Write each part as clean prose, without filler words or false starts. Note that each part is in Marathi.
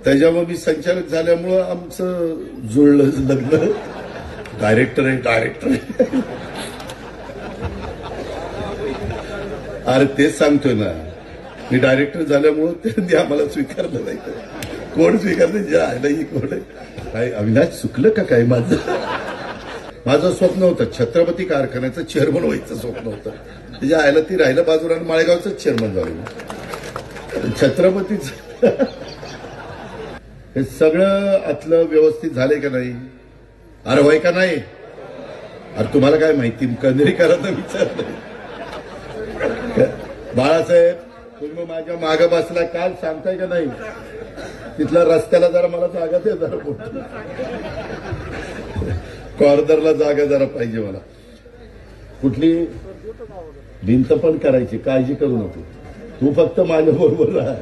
त्याच्यामुळे मी संचालक झाल्यामुळं आमचं जुळलं लग्न. डायरेक्टर आहे. अरे तेच सांगतोय ना, मी डायरेक्टर झाल्यामुळं त्यांनी आम्हाला स्वीकारलं नाही. कोण स्वीकारलं? ज्या आहे ही कोण आहे? काय अविनाश चुकलं का काय? माझं स्वप्न होतं छत्रपती कारखान्याचं चेअरमन व्हायचं स्वप्न होतं. त्याच्या आयला ती राहिलं बाजूला आणि माळेगावचं चेअरमन झालं. छत्रपतीचं हे सगळं आतलं व्यवस्थित झालंय का नाही? अरे होय का नाही? अरे तुम्हाला काय माहिती, कंदरीकरांना विचारलं. बाळासाहेब तुम्ही माझ्या मागं बसला, काल सांगताय का नाही? तिथल्या रस्त्याला जरा मला जागा द्या, जरा कॉर्नरला जागा जरा पाहिजे मला. कुठली भिंत पण करायची, काळजी करू नको. तू फक्त माझ्या बरोबर राहा,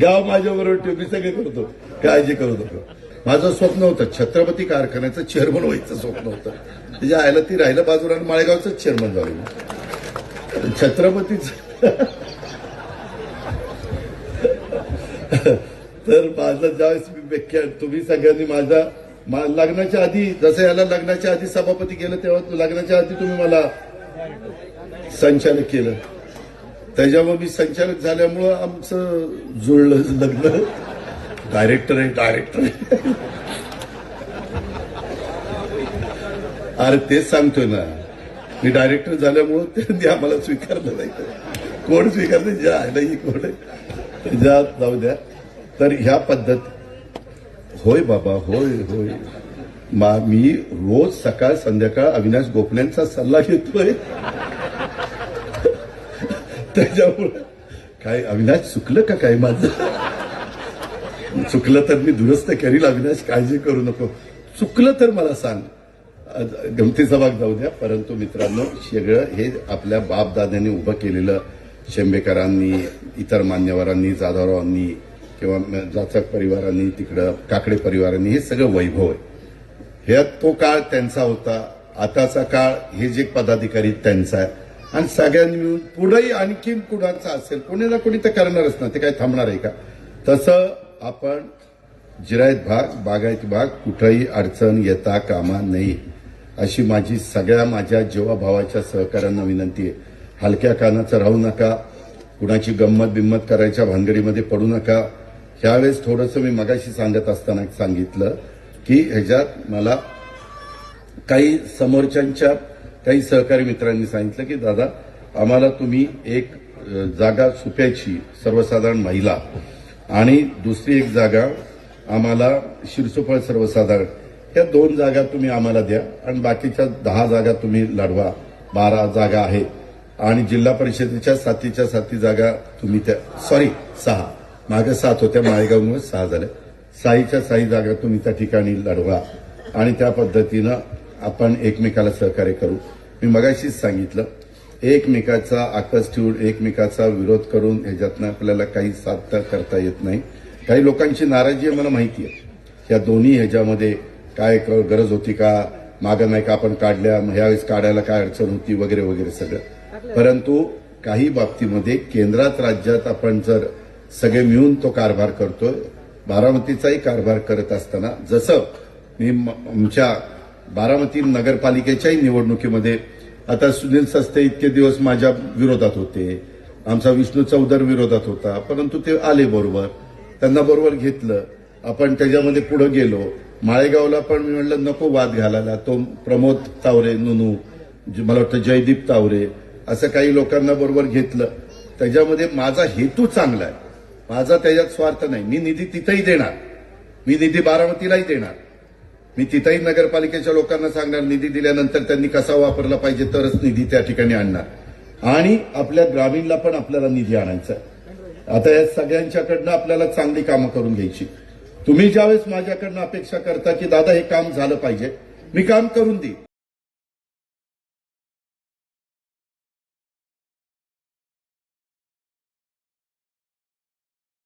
गाव माझ्या बरोबर ठेव, मी सगळे करतो, काळजी करू नको. माझं स्वप्न होतं छत्रपती कारखान्याचं चेअरमन व्हायचं स्वप्न होतं. त्याच्या आयला ती राहिलं बाजूला आणि माळेगावचं चेअरमन झालं. छत्रपतीचं तर माझं ज्यावेळेस मी तुम्ही सगळ्यांनी माझ्या लग्नाच्या आधी, जसं याला लग्नाच्या आधी सभापती केलं तेव्हा लग्नाच्या आधी तुम्ही मला संचालक केलं. त्याच्यामुळे मी संचालक झाल्यामुळं आमचं जुळलं लग्न. डायरेक्टर आहे. अरे तेच सांगतोय ना, मी डायरेक्टर झाल्यामुळं त्यांनी आम्हाला स्वीकारलं नाही. कोण स्वीकारलं? ज्या आहे ही कोण आहे? ज्या जाऊ द्या. तर ह्या पद्धत होय बाबा, होय. मी रोज सकाळ संध्याकाळ अविनाश गोखलेंचा सल्ला घेतोय. त्याच्यामुळे काय अविनाश चुकलं का काय? माझं चुकलं तर मी दुरुस्त करील. अविनाश काळजी करू नको. चुकलं तर मला सांग. गमतीचा भाग जाऊ द्या. परंतु मित्रांनो, सगळं हे आपल्या बापदाद्यांनी उभं केलेलं, शेंबेकरांनी, इतर मान्यवरांनी, जाधवरावांनी किंवा जाचक परिवारांनी, तिकडं काकडे परिवारांनी, हे सगळं वैभव आहे. हे तो काळ त्यांचा होता. आताचा काळ हे जे पदाधिकारी त्यांचा आहे. आणि सगळ्यांनी मिळून पुढेही आणखीन कुणाचा असेल, कोणी ना कोणी तर करणारच ना, ते काय थांबणार आहे का? तसं आपण जिरायत भाग, बागायती भाग कुठंही अडचण येता कामा नये, अशी माझी सगळ्या माझ्या जीवाभावाच्या सहकाऱ्यांना विनंती आहे. हलक्या कानाचं राहू नका, कुणाची गंमत बिम्मत करायच्या भानगडीमध्ये पडू नका. ह्यावेळेस थोडंसं मी मगाशी सांगत असताना सांगितलं की ह्याच्यात मला काही समोरच्यांच्या काही सहकारी मित्रांनी सांगितलं की दादा, आम्हाला तुम्ही एक जागा सुप्याची सर्वसाधारण महिला आणि दुसरी एक जागा आम्हाला शिरसोफळ सर्वसाधारण, या 2 जागा तुम्ही आम्हाला द्या आणि बाकीच्या 10 जागा तुम्ही लढवा. 12 जागा आहेत आणि जिल्हा परिषदेच्या 7च्या 7 जागा तुम्ही त्या 6 मागे 7 होत्या, माळेगावमुळे 6 झाल्या. 6च्या 6 जागा तुम्ही त्या ठिकाणी लढवा आणि त्या पद्धतीनं आपण एकमेकाला सहकार्य करू. मी मगाशीच सांगितलं, एकमेकाचा आकस ठेवून एकमेकाचा विरोध करून ह्याच्यातनं आपल्याला काही साध्य करता येत नाही. काही लोकांची नाराजी आहे, मला माहिती आहे. या दोन्ही ह्याच्यामध्ये काय गरज होती का, मागं नाही का आपण काढल्या, ह्यावेळेस काढायला काय अडचण होती वगैरे वगैरे सगळं. परंतु काही बाबतीमध्ये केंद्रात राज्यात आपण जर सगळे मिळून तो कारभार करतोय, बारामतीचाही कारभार करत असताना, जसं मी आमच्या बारामती नगरपालिकेच्याही निवडणुकीमध्ये, आता सुनील सस्ते इतके दिवस माझ्या विरोधात होते, आमचा विष्णू चौधर विरोधात होता, परंतु ते आले बरोबर, त्यांना बरोबर घेतलं, आपण त्याच्यामध्ये पुढे गेलो. माळेगावला पण मी म्हणलं नको वाद घालायला, तो प्रमोद तावरे, नुनू, मला वाटतं जयदीप तावरे, असं काही लोकांना बरोबर घेतलं. त्याच्यामध्ये माझा हेतू चांगला आहे, माझा त्याच्यात स्वार्थ नाही. मी निधी तिथेही देणार, मी निधी बारामतीलाही देणार, मी तिथेही नगरपालिकेच्या लोकांना सांगणार निधी दिल्यानंतर त्यांनी कसा वापरला पाहिजे, तरच निधी त्या ठिकाणी आणणार आणि आपल्या ग्रामीणला पण आपल्याला निधी आणायचा. आता या सगळ्यांच्याकडनं आपल्याला चांगली कामं करून घ्यायची. तुम्ही ज्यावेळेस माझ्याकडनं अपेक्षा करता की दादा हे काम झालं पाहिजे, मी काम करून देईन.